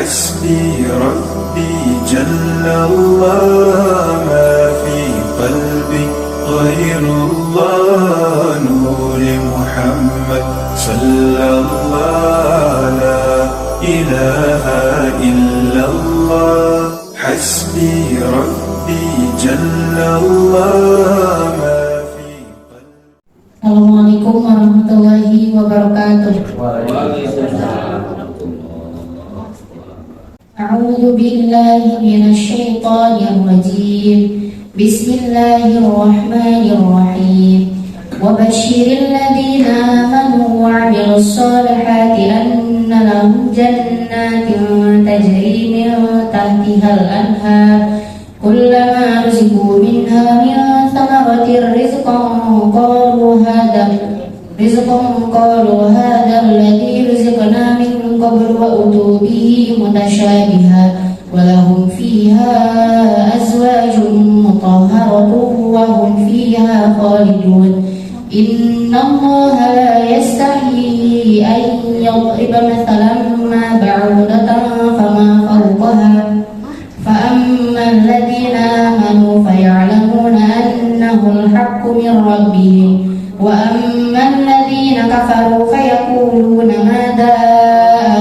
حسبي ربي جل الله ما في قلبي غير الله نور محمد صلى الله لا إله إلا الله حسبي ربي جل الله ما في قلبي. Assalamualaikum warahmatullahi wabarakatuh. A'udzu billahi minasy syaithanir rajim. Bismillahirrahmanirrahim. Wa basyiril ladzina amanu wa 'amilus shalihati anna lahum jannatin tajri min tahtihal anhar kullama ruziqu minha min thamaratir rizqan qalu hadha alladhi rizqna min qablu wa utu bihi mutasyabiha wa lahum fiha azwajun mutahharatun wa hum fiha khalidun. Inna Allaha la yastahi an yadriba mathalan ma ba'udatan fama fawqaha فأما الذين آمنوا فيعلمون أنه الحق من ربهم وأما الذين كفروا فيقولون ماذا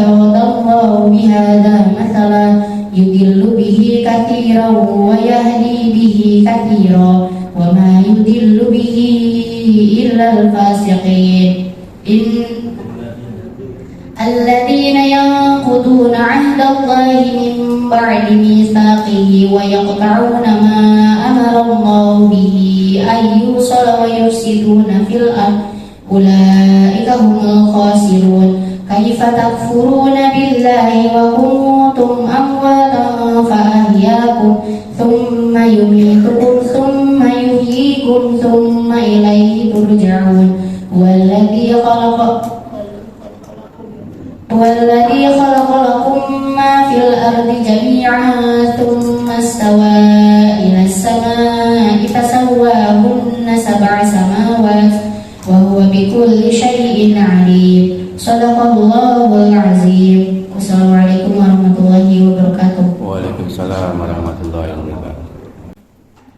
أراد الله بهذا مثلا يضل به كثيرا ويهدي به كثيرا وما يضل به إلا الفاسقين. الذين ينقضون عهد الله من بعد ميثاقه ويقطعون ما أمر الله به أن يوصل ويفسدون في الأرض أولئك هم الخاسرون. كيف تكفرون بالله وكنتم أمواتا فأحياكم ثم يميتكم ثم يحييكم ثم إليه ترجعون. والذي خلق لكم ما في الأرض جميعا ثم استوى إلى السماء فسواهن 7 سماوات وهو بكل شيء عليم. صدق الله العظيم. Wassalamualaikum warahmatullahi wabarakatuh. Waalaikumsalam warahmatullahi wabarakatuh.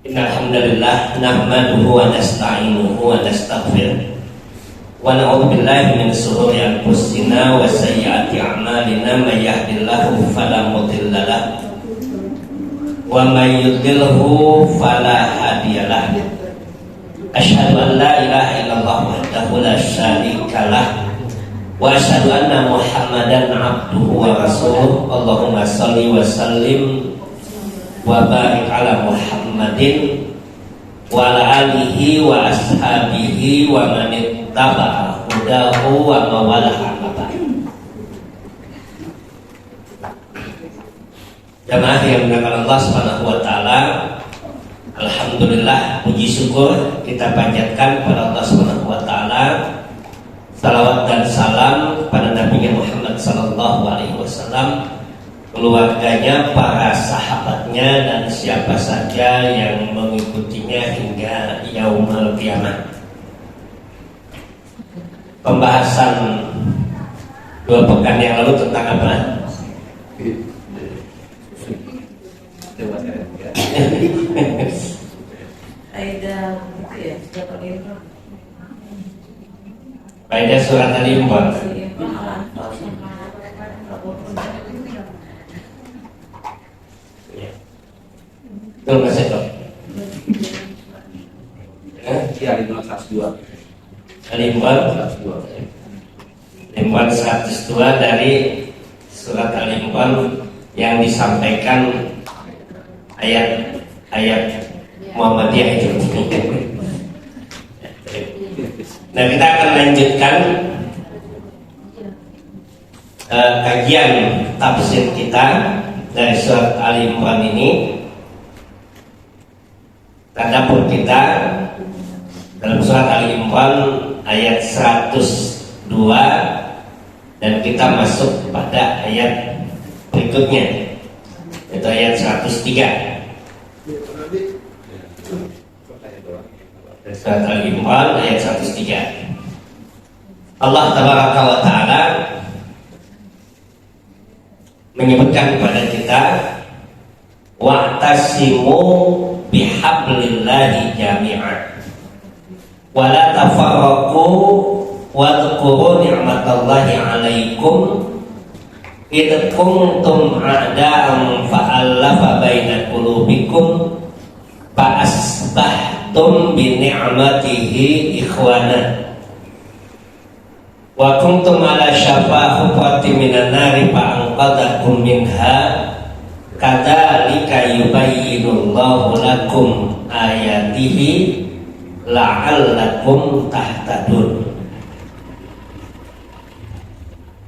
Innal hamdalillah nahmaduhu wa nasta'inuhu wa nastaghfiruh. Wa na'udzu billahi min shururi anfusina wa sayyiati a'malina may yahdihillahu fala mudilla lahu wa may yudlilhu fala hadiyalah. Asyhadu an la ilaha illallah wahdahu la syarika lah wa asyhadu anna Muhammadan abduhu wa rasuluh. Allahumma shalli wa sallim wa barik ala Muhammadin wa ala alihi wa ashabihi wa man ittaba'a hudahu wa mawalah. Jamaah yang dimuliakan Allah Subhanahu wa taala, alhamdulillah, puji syukur kita panjatkan kepada Allah Subhanahu wa taala. Salawat dan salam kepada Nabi Muhammad sallallahu alaihi wasallam, keluarganya, para sahabatnya, dan siapa saja yang mengikutinya hingga yaumul qiyamah. Pembahasan 2 pekan yang lalu tentang apa? Kaidah surat Al-Imran. Betul Mas Eko? Ya, Al-Imran 102. Al-Imran 102 dari surat Al-Imran yang disampaikan ayat Muhammadiyah itu. Nah, kita akan lanjutkan kajian tafsir kita dari surat Al-Imran ini. Tadabbur kita dalam surat Al-Imran ayat 102 dan kita masuk pada ayat berikutnya, yaitu ayat 103. Surat Al-Imran ayat 103. Allah Tabaraka wa Ta'ala menyebutkan kepada kita wa'tasimu bihablillahi jami'an wa la tafarraqu wadhkuru ni'matallahi 'alaikum idh kuntum a'da'an fa'alafa baina qulubikum fa'asbahtum bi ni'matihi ikhwana wa kuntum ala syafa hufratin minan nari fa'anqadhakum minha kadzalika yubayyinullahu lakum ayatihi la'allakum tahtadun.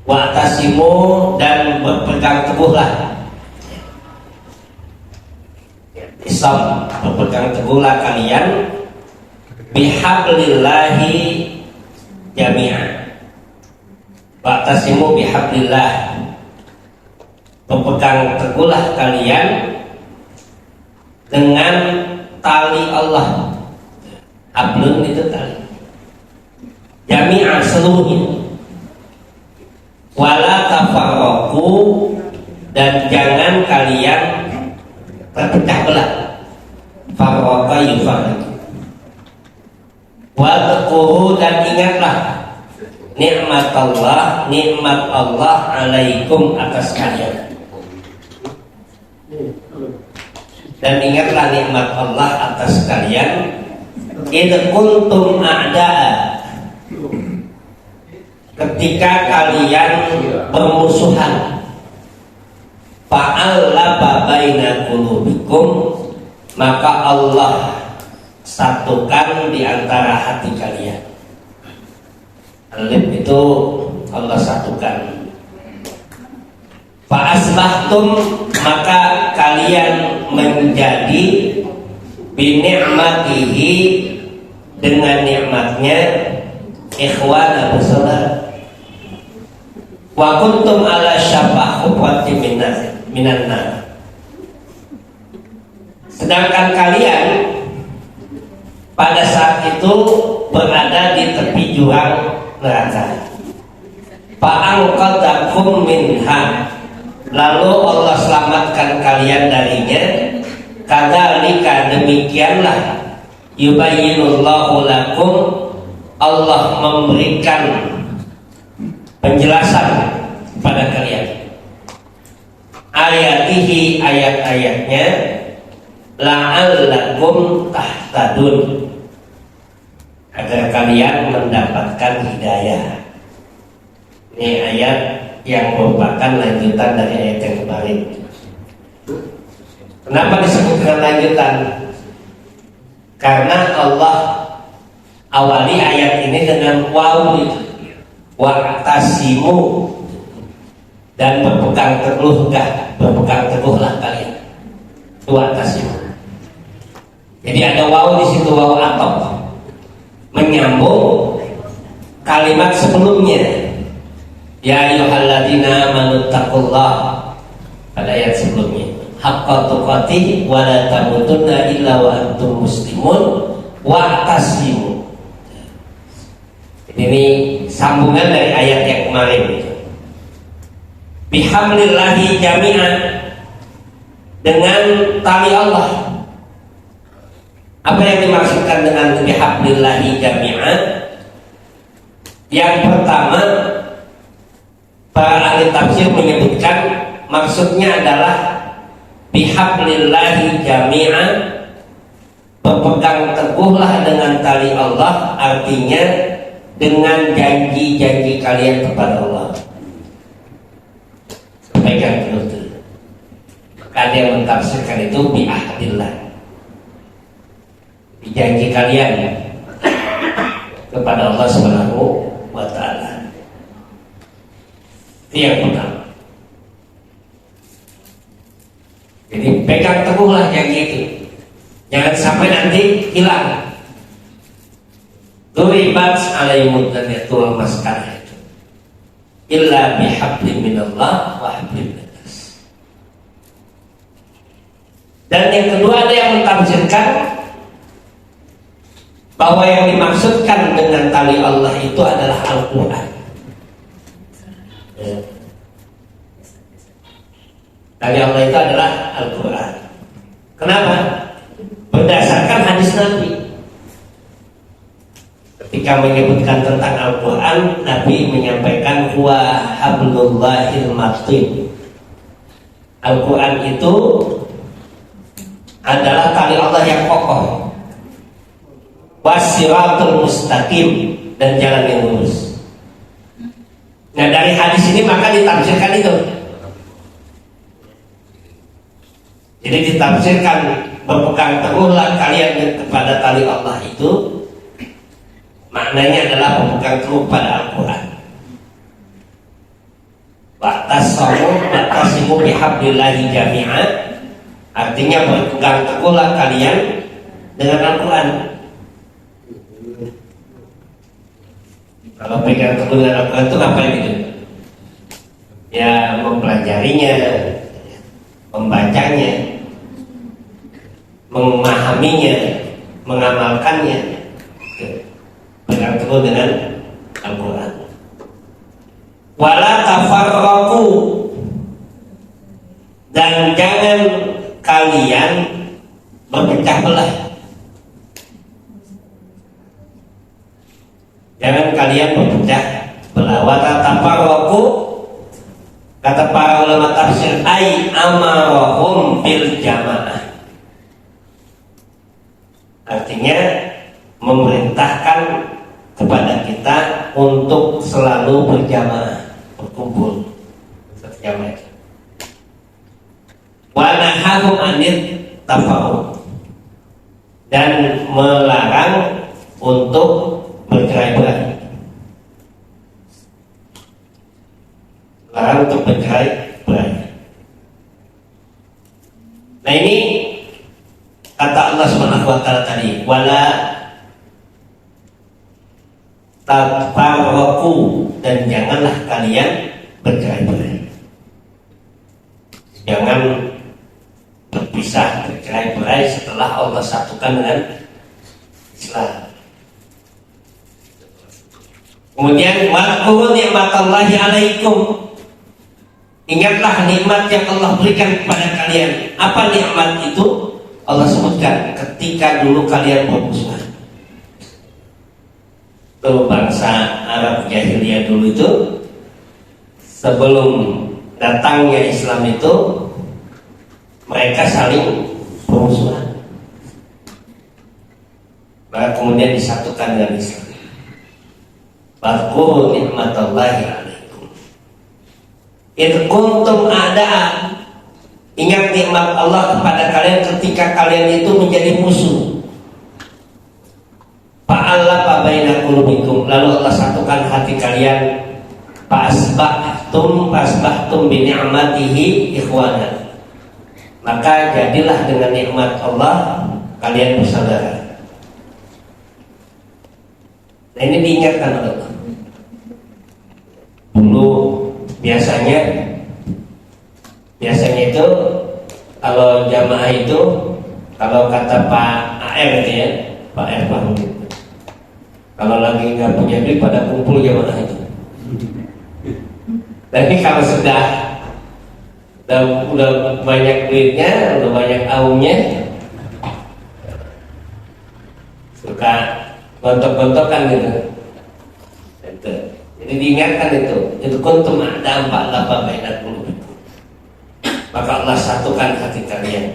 Wa'tasimu dan berpegang teguhlah. Islam, berpegang teguhlah kalian bihablillahi jami'an. Wa'tasimu bihablillah, berpegang teguhlah kalian dengan tali Allah. Hablun itu tali. Jami'an, seluruhnya. Wala tafarraqu, dan jangan kalian terpecah belah. Farraqa yufarriq. Wadhkuru, dan ingatlah nikmat Allah alaikum atas kalian. Dan ingatlah nikmat Allah atas kalian. Idh kuntum a'da'a, ketika kalian bermusuhan. Fa'alafa baina qulubikum, maka Allah satukan di antara hati kalian. Alif itu Allah satukan. Fa'asbahtum, maka kalian menjadi bini'matihi, dengan nikmatnya, ikhwana, bersaudara. Wa kuntum ala syafa hufratin minan nar, sedangkan kalian pada saat itu berada di tepi jurang neraka. Fa'anqadhakum minha, lalu Allah selamatkan kalian darinya. Kadzalika, demikianlah, yubayyinullahu lakum, Allah memberikan penjelasan pada kalian, ayatihi, ayat-ayatnya, la'allakum tahtadun, agar kalian mendapatkan hidayah. Ini ayat yang merupakan lanjutan dari ayat yang kemarin. Kenapa disebutkan lanjutan? Karena Allah awali ayat ini dengan waw itu, wa'tasimu, dan berpegang teguhlah kalian. Wa'tasimu. Jadi ada waw di situ, waw ataf, menyambung kalimat sebelumnya. Ya ayyuhalladzina amanu taqullah, pada ayat sebelumnya. Haqqa tuqatih wa la tamutunna illa wa antum muslimun wa'tasimu. Ini sambungan dari ayat yang kemarin itu. Bihamdillahi jami'an, dengan tali Allah. Apa yang dimaksudkan dengan bihamdillahi jami'an? Yang pertama, para ahli tafsir menyebutkan maksudnya adalah bihablillahi jami'an, berpegang teguhlah dengan tali Allah, artinya dengan janji-janji kalian kepada Allah. Pegang teguh. Ada yang mentafsirkan itu bi'ahdillah, janji kalian kepada Allah Subhanahu wa ta'ala. Itu yang pertama. Jadi pegang teguhlah janji itu, jangan sampai nanti hilang. Duribat alaihimud, dan itu lemaskan itu. Illa bihablin minallah wa hablin minas. Dan yang kedua, ada yang mentafsirkan bahwa yang dimaksudkan dengan tali Allah itu adalah Al-Quran. Tali Allah itu adalah Al-Quran. Kenapa? Berdasarkan hadis Nabi. Ketika menyebutkan tentang Al-Quran, Nabi menyampaikan huwa hablullahil matin. Al-Quran itu adalah tali Allah yang kokoh, wasiratul mustaqim, dan jalan yang lurus. Nah, dari hadis ini maka ditafsirkan itu. Jadi ditafsirkan berpegang teguhlah kalian kepada tali Allah itu, maknanya adalah berpegang teguh pada Al-Quran. Wa'tasimu bihablillahi jami'an, artinya berpegang teguhlah kalian dengan Al-Quran. Kalau pegang teguh dengan Al-Quran itu ngapain itu? Ya mempelajarinya, membacanya, memahaminya, mengamalkannya. Pegang teguh dengan Al-Quran. Wala tafarraqu, dan jangan kalian berpecah belah. Jangan kalian berpecah belah. Wala tafarraqu, kata para ulama tafsir, ai amarahum bil jamaah. Artinya memerintahkan kepada kita untuk selalu berjamaah, berkumpul berjamaah. Wa nahahum anit tafarruq, dan melarang untuk bercerai-berai. Larang untuk bercerai-berai. Nah, ini kata Allah SWT tadi, wala tafarraqu, dan janganlah kalian bercerai-berai. Jangan berpisah, bercerai-berai setelah Allah satukan dengan Islam. Kemudian wadhkuru ni'matallahi 'alaikum, ingatlah nikmat yang Allah berikan kepada kalian. Apa nikmat itu? Allah sebutkan ketika dulu kalian bermusuhan. Tuh, bangsa Arab jahiliyah dulu itu, sebelum datangnya Islam itu, mereka saling bermusuhan. Maka kemudian disatukan dengan Islam. Wadhkuru ni'matallahi 'alaikum idh kuntum a'da'an, ingat nikmat Allah kepada kalian ketika kalian itu menjadi musuh. Fa'alafa baina qulubikum, lalu Allah satukan hati kalian. Fasbahtum bi ni'matihi ikhwana, maka jadilah dengan nikmat Allah kalian bersaudara. Nah, ini diingatkan oleh Allah. Dulu biasanya itu kalau jamaah itu, kalau kata Pak AR itu ya, Pak AR Bahuri, kalau lagi nggak punya duit pada kumpul jamaah itu. Tapi kalau udah banyak duitnya, udah banyak aumnya, suka gontok-gontokan gitu. Jadi diingatkan itu kuntum ada 48 bainat qulubikum, maka Allah satukan hati kalian.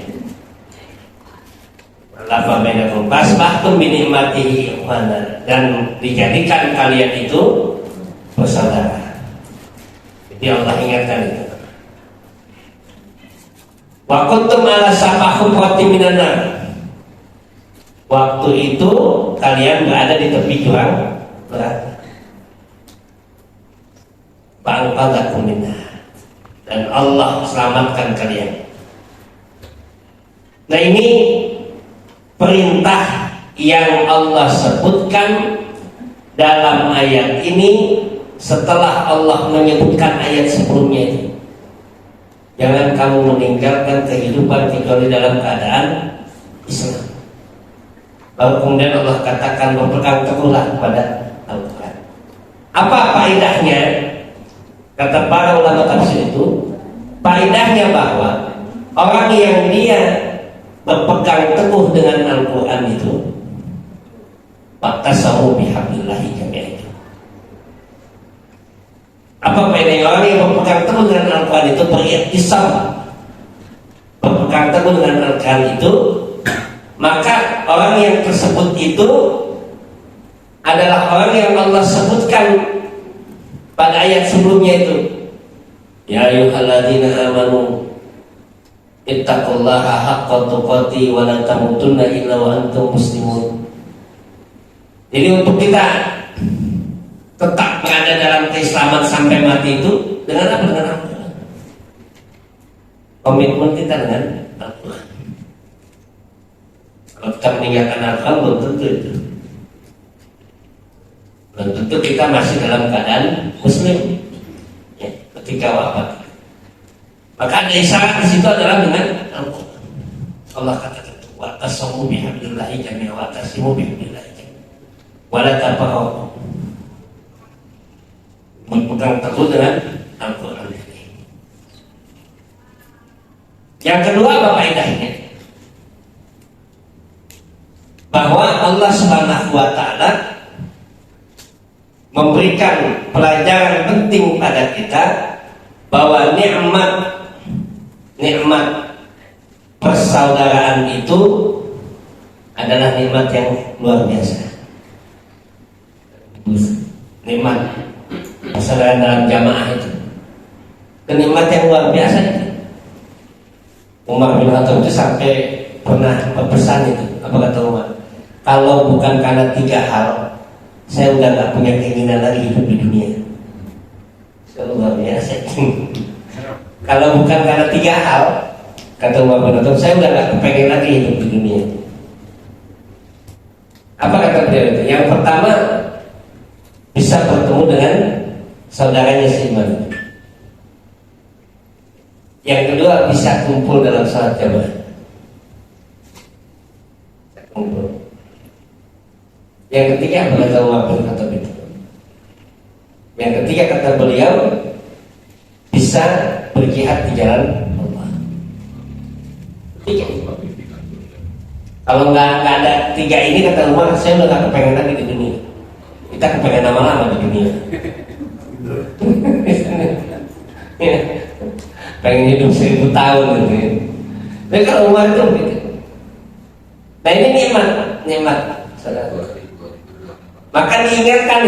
Lafa bainakum fasbahtum bi ni'matihi ikhwana, dan dijadikan kalian itu bersaudara. Jadi Allah ingatkan itu. Wa kuntum ala safahum minan nar, waktu itu kalian berada di tepi jurang neraka. Ba'angqadhakum minha, dan Allah selamatkan kalian. Nah, ini perintah yang Allah sebutkan dalam ayat ini setelah Allah menyebutkan ayat sebelumnya ini. Jangan kamu meninggalkan kehidupan kecuali dalam keadaan Islam. Lalu kemudian Allah katakan berpegang teguhlah kepada Al-Quran. Apa faedahnya? Kata para ulama tafsir itu, faedahnya bahwa orang yang dia berpegang teguh dengan Al-Quran itu wa'tasamu bihablillahi jami'an. Apa faedahnya? Orang yang berpegang teguh dengan Al-Quran itu beriktisam, berpegang teguh dengan Al-Quran itu, maka orang yang tersebut itu adalah orang yang Allah sebutkan pada ayat sebelumnya itu, ya ayyuhalladzina amanu ittaqullaha haqqa tuqatih wa la tamutunna illa wa antum muslimun. Jadi untuk kita tetap berada dalam keislaman sampai mati itu dengan apa? Dengan Al-Quran. Komitmen kita dengan Al-Quran. Kalau kita meninggalkan Al-Quran belum tentu itu. Belum tentu kita masih dalam keadaan muslim ya, ketika wafat. Maka ada isyarat di situ adalah dengan Al-Quran. Allah katakan wa'tasamu bihablillahi jami'an wa'tasimu bihablillahi jami'an wa la tafarraqu. Berpegang teguh dengan Al-Quran ini. Yang kedua apa faedahnya? Bahwa Allah Subhanahu wa ta'ala memberikan pelajaran penting pada kita bahwa nikmat persaudaraan itu adalah nikmat yang luar biasa. Nikmat persaudaraan dalam jamaah itu kenikmat yang luar biasa itu. Umar bin Khattab itu sampai pernah berpesan itu, apa kata Umar? Kalau bukan karena 3 hal, saya udah gak punya keinginan lagi hidup di dunia. Luar biasa. Kalau bukan karena 3 hal, kata Umar bin Khattab, saya udah gak kepengen lagi hidup di dunia. Apa kata beliau itu? Yang pertama, bisa bertemu dengan saudaranya seiman. Yang kedua, bisa kumpul dalam salat jamaah. Kumpul. Yang ketiga, apa kata Umar bin Khattab itu? Yang ketiga kata beliau, bisa berjihad di jalan Allah. Tiga. Kalau nggak ada 3 ini kata Umar, saya udah nggak kepengen lagi di dunia. Kita kepengen lama-lama di dunia. Pengen hidup 1000 tahun gitu. Tapi kalau Umar itu gitu. Nah ini nikmat, saudara. Maka diingatkan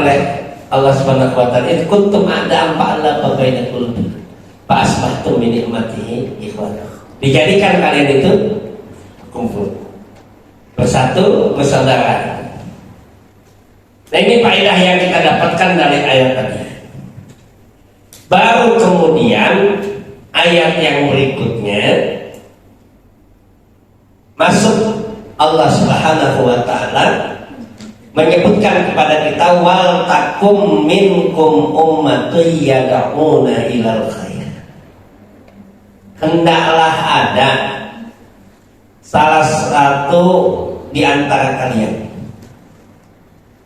oleh Allah Subhanahu wa ta'ala, "Id kuntum a'da'an fa'alafa baina qulubikum fa asbahtum bi ni'matihi ikhwana." Dijadikan kalian itu kumpul, bersatu, bersaudara. Nah ini faedah yang kita dapatkan dari ayat tadi. Baru kemudian ayat yang berikutnya masuk Allah Subhanahu wa ta'ala menyebutkan kepada kita, wal takum minkum ummatun yad'una ilal khair. Hendaklah ada salah satu di antara kalian.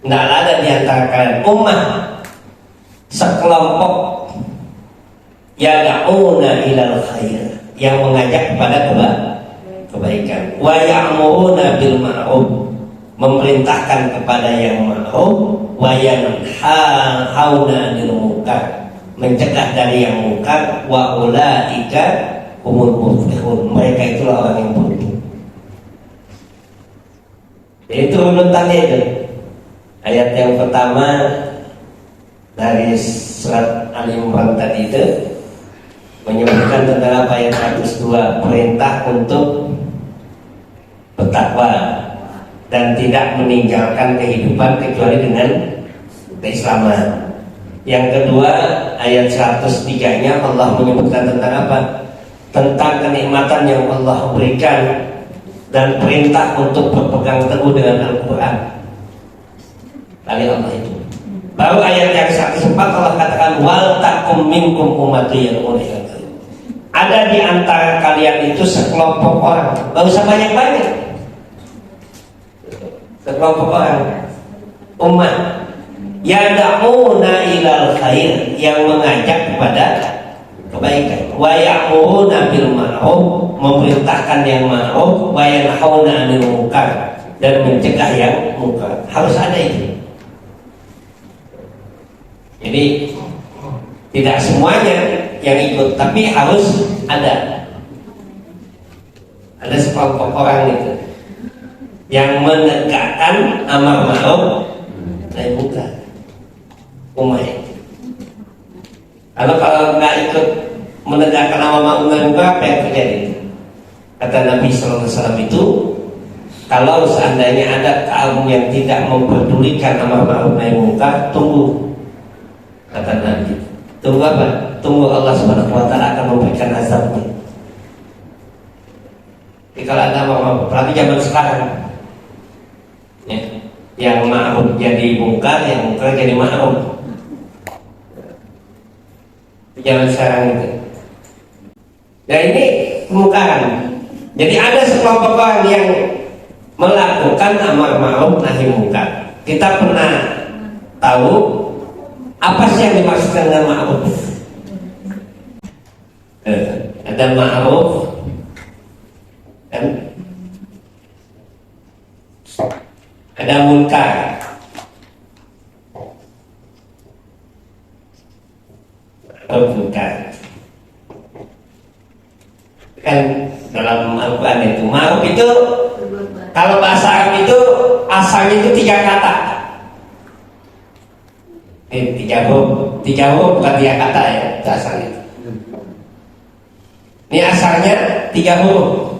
Hendaklah ada di antara kalian ummah, sekelompok yad'una ilal khair, yang mengajak kepada kebaikan, wa ya'muruna bil ma'ruf, memerintahkan kepada yang ma'ruf, wa yanhauna 'anil munkar, mencegah dari yang munkar, wa ulaika humul muflihun, mereka itulah orang yang beruntung. Itu urutannya itu. Ayat yang pertama dari surat Al-Imran tadi itu menyebutkan tentang apa? Ayat 102, perintah untuk bertakwa dan tidak meninggalkan kehidupan kecuali dengan keislaman. Yang kedua, ayat 103-nya Allah menyebutkan tentang apa? Tentang kenikmatan yang Allah berikan dan perintah untuk berpegang teguh dengan Al-Quran. Kali Allah itu. Baru ayat yang 104 Allah katakan, wal takum minkum ummatun yad'una ilal khair. Ada di antara kalian itu sekelompok orang, gak usah banyak-banyak, sekelompok orang, umat, yad'una ilal khair, yang mengajak kepada kebaikan. Wa ya'muruna bil ma'ruf, memerintahkan yang ma'ruf, wa yanhauna 'anil munkar, dan mencegah yang munkar. Harus ada itu. Jadi tidak semuanya yang ikut, tapi harus ada sekelompok orang itu yang menegakkan amar ma'ruf nahi munkar. Kalau nggak ikut menegakkan amar ma'ruf nahi munkar, apa yang terjadi? Kata Nabi SAW itu, kalau seandainya ada kaum yang tidak memperdulikan amar ma'ruf nahi munkar, tunggu. Kata Nabi, tunggu apa? Tunggu Allah Subhanahu wa Ta'ala akan memberikan azabnya. Jadi kalau ada apalagi zaman sekarang, ya, yang ma'ruf jadi munkar, yang munkar jadi ma'ruf. Zaman sekarang itu. Nah ini kemungkaran. Jadi ada sekelompok orang yang melakukan amar ma'ruf nahi munkar. Kita pernah tahu apa sih yang dimaksudkan dengan ma'ruf? Ada ma'ruf kan? Ada munkar. Munkar kan dalam Al-Quran itu. Ma'ruf itu kalau bahasa Arab itu asalnya itu 3 kata. Tiga huruf bukan 3 kata ya, itu asalnya. Ini asalnya 3 huruf.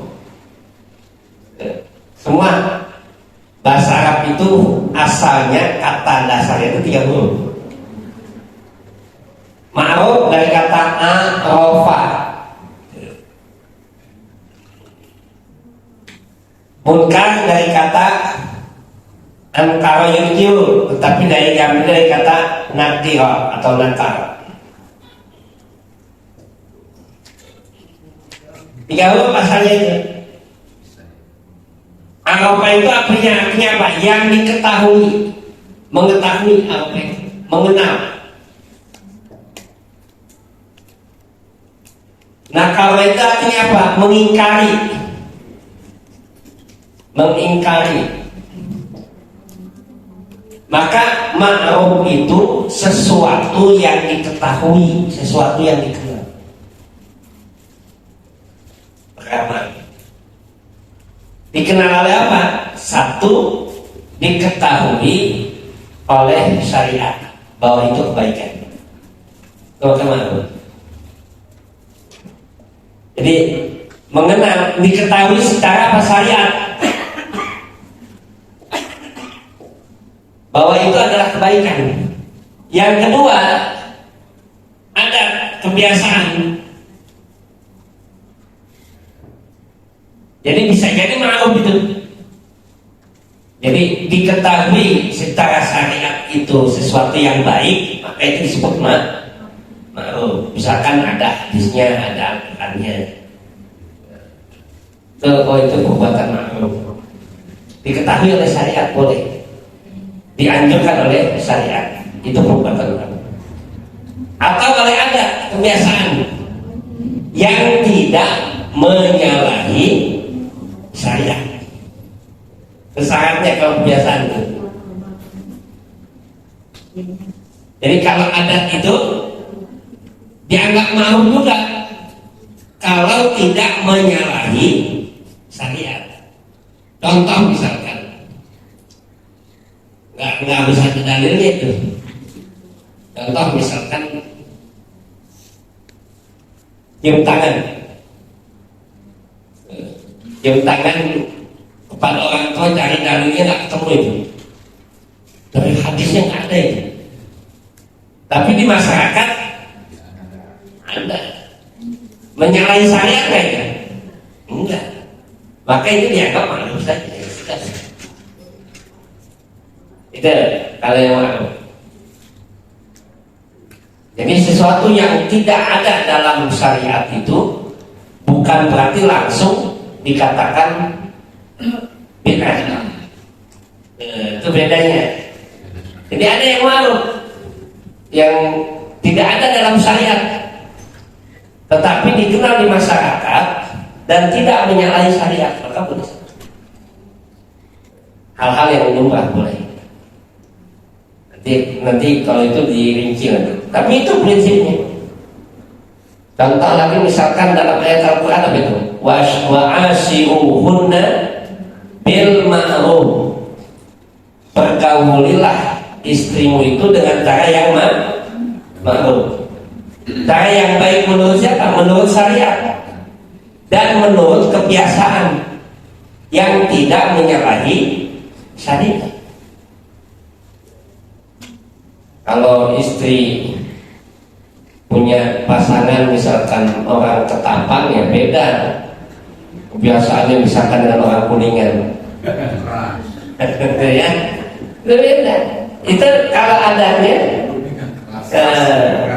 Semua bahasa Arab itu asalnya kata dasarnya itu 3 huruf. Ma'ruf dari kata a'rafa. Munkar dari kata ankara yurjiu, tetapi dari kata nakira atau nakar. 3 huruf asalnya itu. Arafa itu artinya apa? Yang diketahui, mengetahui apa itu, mengenal. Nakar itu artinya apa? Mengingkari. Maka ma'ruf itu sesuatu yang diketahui, sesuatu yang dikenal. Pertama, dikenal oleh apa? Satu, diketahui oleh syariat bahwa itu kebaikan. Itu ma'ruf. Jadi mengenal, diketahui secara apa? Syariat bahwa itu adalah kebaikan. Yang kedua, ada kebiasaan. Jadi bisa jadi ma'ruf itu. Jadi diketahui secara syariat itu sesuatu yang baik, maka itu disebut ma'ruf. Misalkan ada hadisnya, ada Al-Qur'annya. Itu perbuatan ma'ruf. Diketahui oleh syariat boleh, dianjurkan oleh syariat, itu perbuatan ma'ruf. Atau kalau ada kebiasaan yang tidak menyalahi syariat, syaratnya kalau kebiasaan itu. Jadi kalau adat itu dianggap ma'ruf juga kalau tidak menyalahi syariat. Contoh misalkan, nggak bisa dalilnya itu. Contoh misalkan cium tangan kepada orang tua, cari dalilnya nggak ketemu itu. Dari hadisnya nggak ada itu. Tapi di masyarakat ada. Menyalahi syariat kayaknya enggak. Maka itu dianggap ma'ruf saja. Itu kalau yang ma'ruf. Jadi sesuatu yang tidak ada dalam syariat itu bukan berarti langsung dikatakan bid'ah. Itu bedanya. Jadi ada yang ma'ruf yang tidak ada dalam syariat, dan tidak menyalahi syariat, maka boleh. Hal-hal yang lumrah boleh. Nanti kalau itu dirinci nanti. Tapi itu prinsipnya. Contoh lagi misalkan dalam ayat Al-Quran apa itu? Wa'ashiruhunna bil ma'ruf. Pergaulilah istrimu itu dengan cara yang ma'ruf. Cara yang baik menurut siapa? Menurut syariat dan menurut kebiasaan yang tidak menyalahi syariat. Kalau istri punya pasangan misalkan orang Ketapang ya beda kebiasaannya misalkan dengan orang Kuningan ya beda. Itu kalau adanya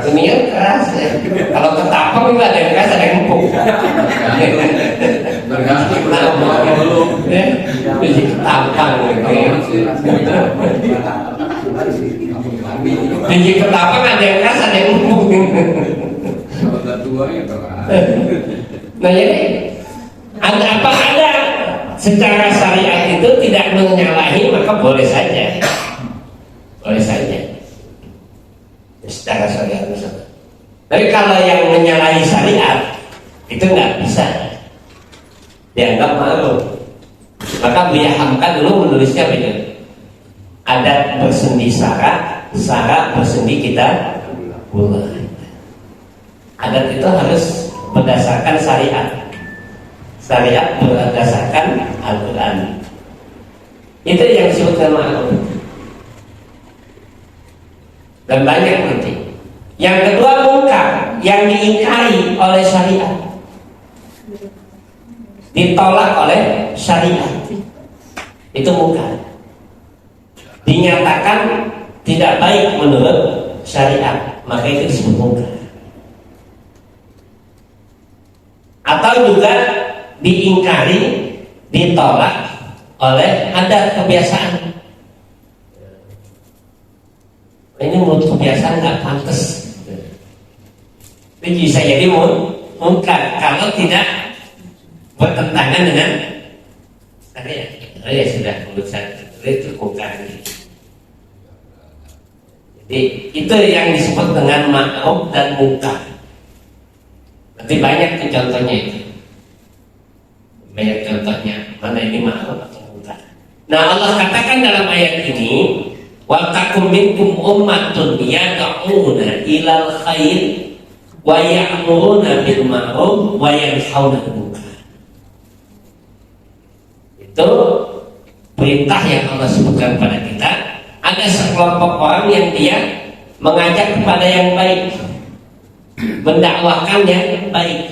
Kuningan keras ya. Kalau Ketapang itu ada yang keras ada yang empuk biji Ketapang biji Ketapang ada yang keras ada yang empuk. Nah jadi ada secara syariat itu tidak menyalahi maka boleh saja secara syariat misalnya. Tapi kalau yang menyalahi syariat itu nggak bisa dianggap ma'ruf. Maka Buya Hamka dulu menulisnya begini: adat bersendi sara bersendi kita bulan. Adat itu harus berdasarkan syariat. Syariat berdasarkan Al-Quran. Itu yang disebut nama ma'ruf. Dan banyak nanti. Yang kedua munkar yang diingkari oleh syariat, ditolak oleh syariat, itu munkar. Dinyatakan tidak baik menurut syariat, maka itu disebut munkar. Atau juga diingkari, ditolak oleh adat kebiasaan. Ini menurut kebiasaan nggak pantas. Ini bisa jadi munkar kalau tidak bertentangan dengan syariat. Oh ya sudah, menurut saya itu munkar. Jadi itu yang disebut dengan ma'ruf dan munkar. Nanti banyak contohnya itu. Banyak contohnya. Mana ini ma'ruf atau munkar. Nah Allah katakan dalam ayat ini, wa takum minkum ummatun yad'una ilal khair wa ya'muruna bil ma'ruf wa yanhauna 'anil munkar. Itu perintah yang Allah sebutkan pada kita. Ada sekelompok orang yang dia mengajak kepada yang baik, mendakwahkan yang baik,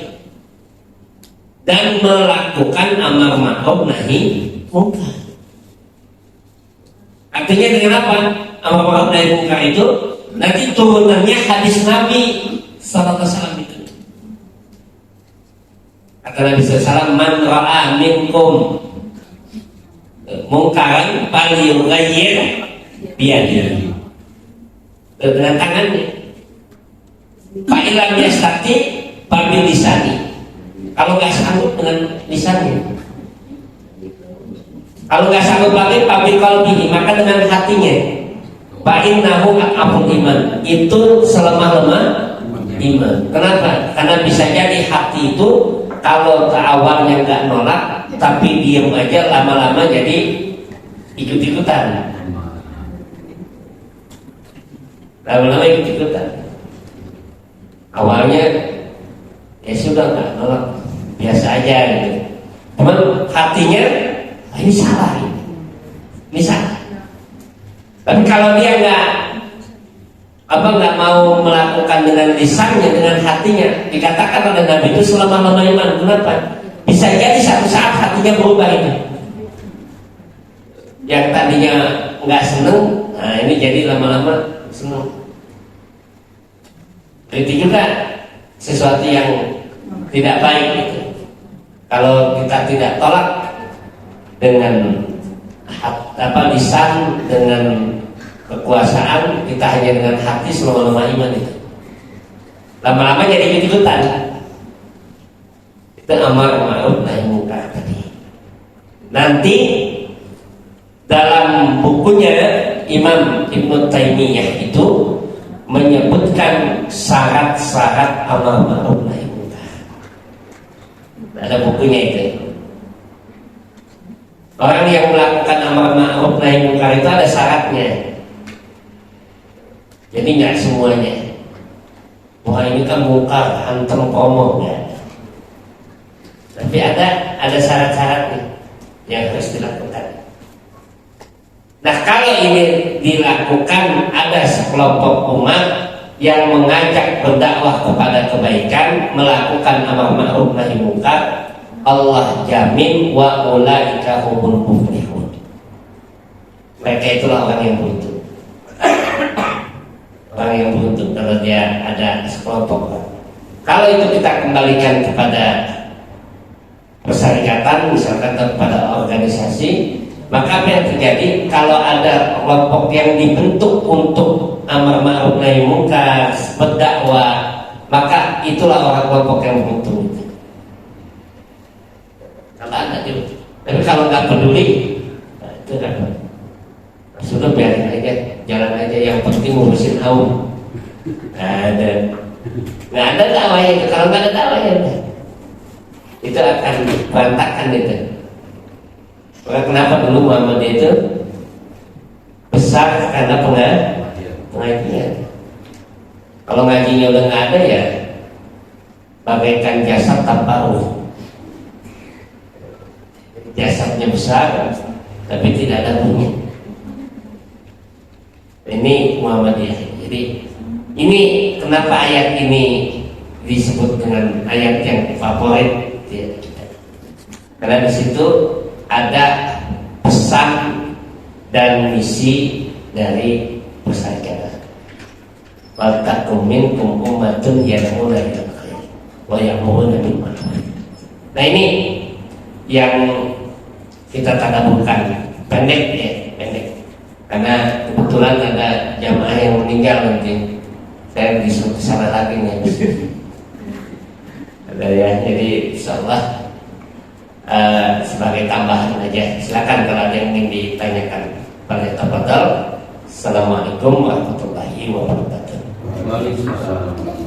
dan melakukan amar ma'ruf nahi munkar. Artinya dengan apa? Amar ma'ruf nahi munkar itu nanti turunannya hadis Nabi sallallahu alaihi wasallam itu. Kata Nabi sallallahu alaihi wasallam, "Man ra'a minkum munkaran falyughayyir biyadihi." Dengan tangannya. Fa ilam yastati fa bi lisani. Kalau nggak sanggup dengan lisannya. Kalau nggak sanggup lagi fa bi qalbihi, maka dengan hatinya. Fa innahu aqamul iman. Itu selemah-lemah iman. Kenapa? Karena bisa jadi hati itu kalau ke awalnya nggak nolak, tapi diam aja lama-lama jadi ikut-ikutan. Lama-lama ikut-ikutan. Awalnya ya sudah nggak nolak, biasa aja gitu. Cuman hatinya ini salah, ini salah. Tapi kalau dia nggak mau melakukan dengan lisannya, dengan hatinya, dikatakan oleh Nabi itu selama-lama iman. Kenapa? Bisa jadi satu saat hatinya berubah itu. Yang tadinya nggak seneng, nah ini jadi lama-lama seneng. Itu juga sesuatu yang tidak baik itu. Kalau kita tidak tolak dengan lisan, dengan kekuasaan, kita hanya dengan hati selama-lama iman itu. Lama-lama jadi ikut-ikutan. Itu amar ma'ruf nahi munkar tadi. Nanti dalam bukunya Imam Ibnu Taimiyah itu menyebutkan syarat-syarat amar ma'ruf nahi munkar. Ada bukunya itu. Orang yang melakukan amar ma'ruf nahi munkar itu ada syaratnya. Jadi nggak semuanya. Wah ini kan munkar hantem komo ya. Tapi ada syarat-syaratnya yang harus dilakukan. Nah kalau ini dilakukan, ada sekelompok umat yang mengajak berdakwah kepada kebaikan, melakukan amar ma'ruf nahi munkar, Allah jamin wa ulaika humul muflihun. Mereka itulah orang yang beruntung. Orang yang beruntung kalau dia ada sekelompok. Kalau itu kita kembalikan kepada persyarikatan, misalkan kepada organisasi, maka apa yang terjadi kalau ada kelompok yang dibentuk untuk amar ma'ruf nahi munkar, berdakwah, maka itulah orang kelompok yang beruntung. Kalau ada juga. Tapi kalau nggak peduli, nah itu kan sudah biarin aja, jalan aja. Yang penting ngurusin haum. Nggak ada dakwahnya. Kalau nggak ada dakwahnya, itu akan berantakan itu. Maka kenapa dulu Muhammad itu besar karena pengajian. Kalau ngajinya udah nggak ada ya bagaikan jasad tanpa ruh. Jasadnya besar tapi tidak ada ruhnya. Ini Muhammadiyah. Jadi ini kenapa ayat ini disebut dengan ayat yang favorit kita. Karena di situ ada pesan dan misi dari persyarikatan. Wal takum minkum ummatun yad'una ilal khair wa ya'muruna bil ma'ruf. Nah ini yang kita tadaburkan, pendek ya, pendek. Karena kebetulan ada jamaah yang meninggal nanti. Saya disuruh ke sana lagi nih. Ada ya, jadi insyaallah sebagai tambahan aja. Silakan kalau ada yang ingin ditanyakan. Pada tafadhol. Assalamualaikum warahmatullahi wabarakatuh. Waalaikumsalam.